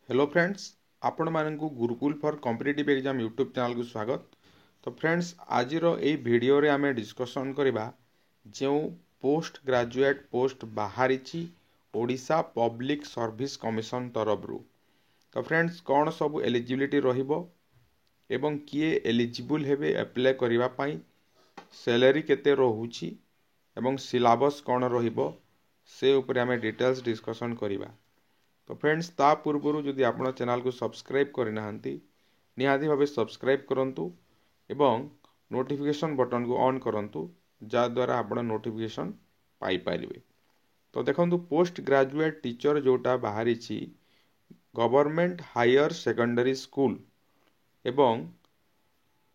Hello friends, आपण मानकु Gurukul for competitive exam YouTube channel को स्वागत। तो फ्रेंड्स, आज वीडियो रे आमे डिस्कशन करबा जो पोस्ट ग्रेजुएट पोस्ट बाहरी ओडिशा पब्लिक सर्विस कमिशन तरफ रु। तो फ्रेंड्स, कौन सब एलिजिबिलिटी रहिबो एवं किए एलिजिबल हेबे अप्लाई करिबा पई, सैलरी केते रहुची एवं सिलेबस कौन रहिबो से ऊपर आमे डिटेल्स डिस्कशन करिबा। तो फ्रेंड्स, ता पूर्व जदि आप चैनल को सब्सक्राइब करना निहाती भाव सब्सक्राइब करूँ एवं नोटिफिकेशन बटन को ऑन करूँ जहाद्वारा आप नोटिफिकेशन पाइपर। तो देखो, पोस्ट ग्रेजुएट टीचर जोटा बाहरी गवर्नमेंट हायर सेकेंडरी स्कूल एवं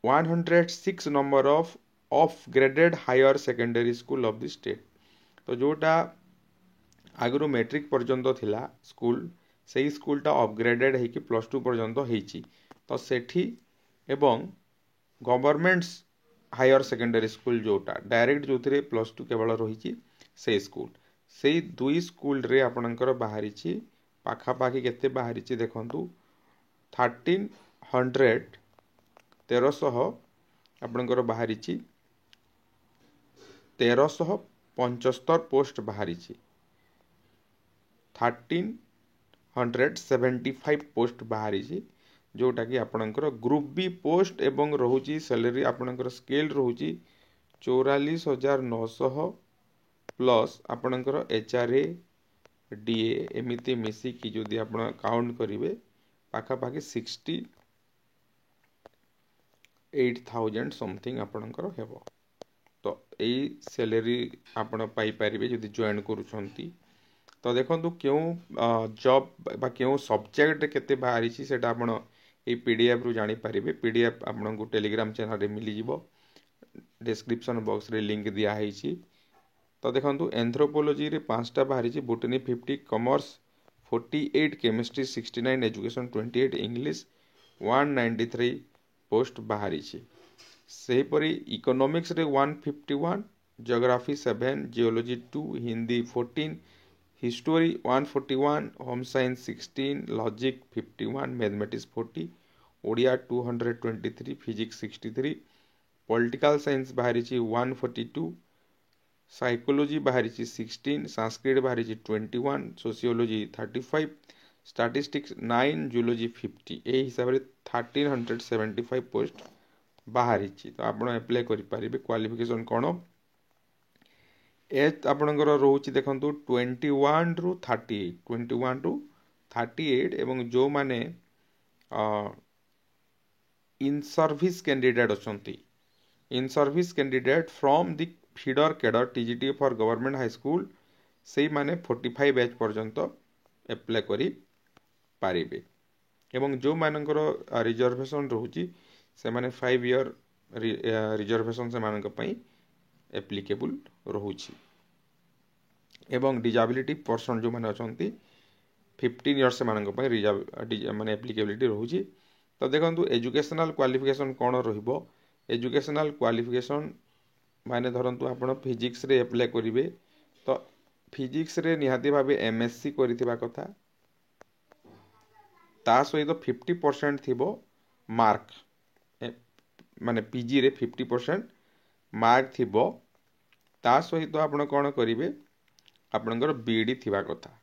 106 number of graded higher secondary school of the state. तो जोटा आगु मैट्रिक पर्यंत थिला स्कूल, से स्कूलटा अपग्रेडेड होकि +2 पर्यंत होईची। तो सेठी एवं गवर्नमेंट हायर सेकेंडरी स्कूल जोटा डायरेक्ट जो थे +2 केवल रही से स्कूल, से दुई स्कूल रे आपणकर बाहरी पाखापाखि केते बाहरी देखंतु 1300 आपणकर बाहरी 1375 पोस्ट बाहरी 1375 पोस्ट बाहरी जोटा कि आपणकर ग्रुप बी पोस्ट एवं रोची सैलरी आपणकर स्केल रोची 44,900 प्लस आपणकर HRA DA एमती मिसिकी जदि आप काउंट करेंगे पाखापाखि 68,000 समथिंग आपणकर हेबो। तो यही सैलरी आपण पाई पारिबे जदि जॉइन करूछंती। तो देखो, क्यों जॉब बा क्यों सब्जेक्ट केते बाहरी सेटा आपण ए PDF रु जानी पारिबे। PDF आपनको टेलीग्राम चैनल रे मिली जिवो, डिस्क्रिप्शन बॉक्स रे लिंक दिया है। तो देखो, एंथ्रोपोलॉजी रे 5टा बाहरी, botany 50, commerce 48, chemistry 69, education 28, English 193 post बाहरी। सेहीपरि इकोनॉमिक्स रे 151, geography 7, geology 2, Hindi 14, history 141, home science 16, logic 51, mathematics 40, Odia 223, physics 63, political science बाहरी 142, साइकोलॉजी बाहरी 16, संस्कृत बाहरी 21, सोशियोलॉजी 35, स्टैटिस्टिक्स 9, जूलॉजी 50। यही हिसाब से 1375 पोस्ट बाहरी। तो आप अप्लाई करें। क्वालिफिकेशन कौन? एज आपणकर रोचे देखो 21 रु 38, 21 रु 38 एवं जो माने इन सर्विस कैंडिडेट अच्छी, इन service candidate from the feeder cadre TGT for government high school, से माने 45 एज पर्यंत अप्लाई करि पारिबे। एवं जो मानकर रिजर्वेशन रोची से माने 5 ईयर रिजर्वेशन से मानक पई एप्लीकेबल रोची। एवं डिजाबिलिटी पर्सन जो मैंने अच्छा 15 इयर्स से मानक माने एप्लीकेबिलिटी रोची। तो देखो, एजुकेशनल क्वालिफिकेशन कौन रहिबो? एजुकेशनल क्वालिफिकेशन माने धरंतु आपण फिजिक्स रे अप्लाई करिवे, तो फिजिक्स रे निहाती भाबे MSc करिथिबा कथा, ता सहित 50% थिबो मार्क, माने PG रे 50% मार्क थिबो। ता सहित आपण कौन करिवे? आपणकर BD थिबा कथा,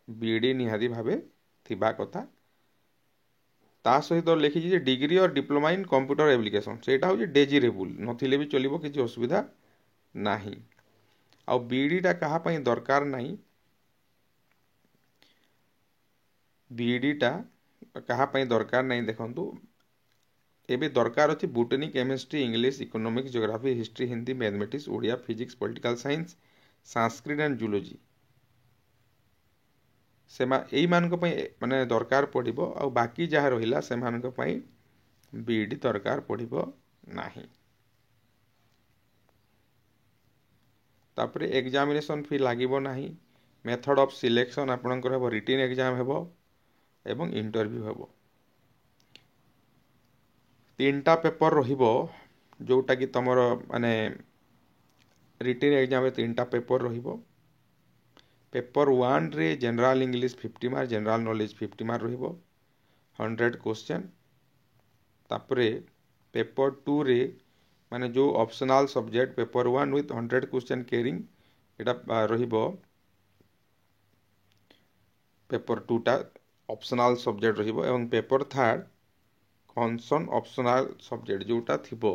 BD निहाती भावे थिबा कथा। ता सहित लिखी डिग्री और डिप्लोमा इन कंप्यूटर एप्लिकेशन, सेटा हो डेजिरेबल नथिले भी चलिबो, किछि असुविधा नाही। आ BD टा कहा पई दरकार नाही, BD टा कहा पई दरकार नाही। देखंतु, एबे दरकार अछि botany, chemistry, English, economics, geography, history, Hindi, mathematics, Odia, physics, political science, Sanskrit and zoology से यही मानक माने दरकार पड़िबो। आ बाकी जहाँ रहिला से मानक पई BD दरकार पड़िबो नाही। तापरे एग्जामिनेशन फी लागिबो नाही। मेथड ऑफ सिलेक्शन आपणकर हेबो रिटन एग्जाम हेबो एवं इंटरव्यू हेबो। 3टा पेपर रहिबो, जोटा कि तमरो माने रिटन एग्जाम 3टा पेपर रहिबो। पेपर 1 रे general English 50 mark, general knowledge 50 mark रहिबो 100 क्वेश्चन। तापरे पेपर 2 रे माने जो optional subject paper 1 with 100 question caring एटा रहिबो पेपर 2 टा ऑप्शनल सब्जेक्ट रहिबो एवं पेपर 3 कॉन्सन ऑप्शनल सब्जेक्ट जोटा थिबो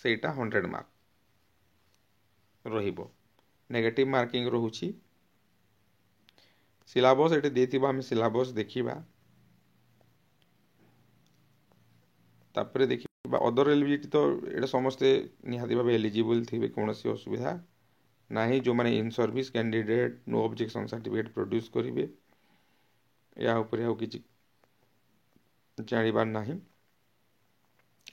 सेटा 100 मार्क रहिबो। नेगेटिव मार्किंग रहुची। सिलेबस एटे देथिबा हम सिलेबस देखिबा। तापरे देखिबा अदर एलिजिबिलिटी तो एटा समस्ते निहाती भाबे एलिजिबल थिबे, कोनोसी असुविधा नाही। जो माने in service candidate no objection certificate produce करिवे या ऊपर आउ किछि जानिबार नाही।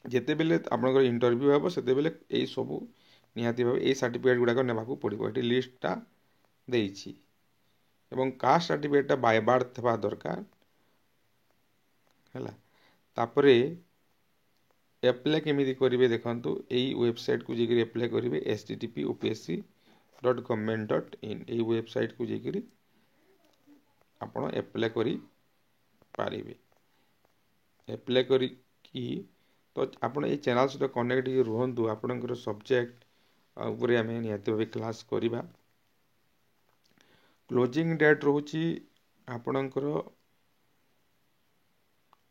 जेते बेले आपनकर इंटरव्यू हेबो सेते बेले एई सबु निहाती भाबे एई सर्टिफिकेट गुडा को नेबाकू पड़िबो। एटी लिस्टटा देइछि एवं कास्ट सर्टिफिकेटटा बाय बार्थ थबा दरकार हैला। तापरे एप्लाई केमिति करिवे देखंतु एई वेबसाइट को जेकि एप्लाई करिवे http://upsc.government.in एई वेबसाइट को जेकि आपण एप्लाई करि पारिबे। एप्लाई करी कि तो आपण ए चैनल सहित कनेक्ट ही रुहंतु। आपणकर सब्जेक्ट ऊपर आम निहाती भावे क्लास करिबा। क्लोजिंग डेट रोची आपणकर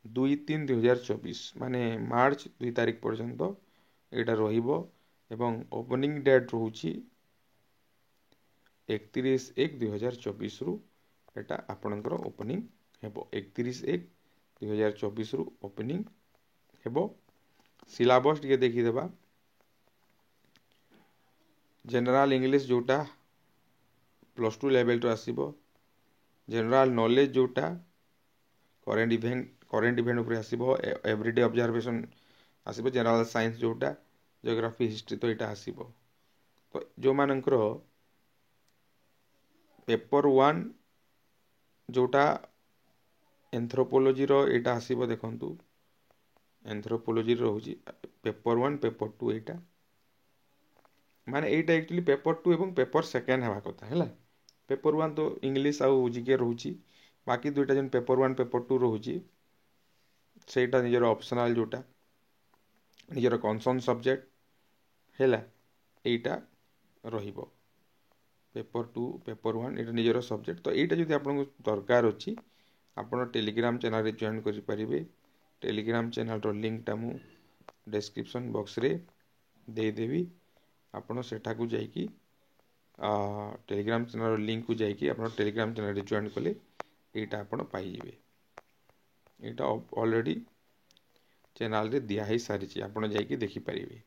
2-3-2024 माने मार्च 2 तारिख पर्यंत एटा रहिबो एवं ओपनिंग डेट रोची 31-1-2024 रु एटा आपणकर ओपनिंग हेबो। 31-1-2024 रु ओपनिंग हेबो। सिलेबस टिके देखि देबा। जनरल इंग्लिश जोटा +2 लेवल तो आसीबो। जनरल नॉलेज जोटा करेंट इवेंट ऊपर आसीबो। एवरीडे ऑब्जर्वेशन आसीबो। जनरल साइंस जोटा ज्योग्राफी हिस्ट्री तो एटा आसीबो। तो जो मानकर पेपर 1 जोटा एंथ्रोपोलॉजी रो एटा आसीबो देखंतु। एंथ्रोपोलॉजी रोची पेपर 1 पेपर 2 एटा माने एटा एक्चुअली पेपर 2 एवं पेपर 2 हेबा कथा हैला। पेपर 1 तो इंग्लिश आउ जीके रोची, बाकी दुईटा जन पेपर 1 पेपर 2 रोची सेटा निजर ऑप्शनल जोटा निजर कॉन्सर्न सब्जेक्ट हैला एटा रहिबो। पेपर 2 पेपर 1 एटा निजर सब्जेक्ट। तो एटा जदि आपन दरकार अछि आपण टेलीग्राम चैनल रे जॉइन करि परिबे। टेलीग्राम चैनल रो लिंक टा मु डिस्क्रिप्शन बॉक्स रे दे देबी। आपण सेठा को जाई कि टेलीग्राम चैनल रो लिंक को जाई कि आपण टेलीग्राम चैनल रे जॉइन कले एटा आपण पाई जिवे। एटा ऑलरेडी चैनल रे दिया ही सारी छी, आपण जाई कि देखि परिबे।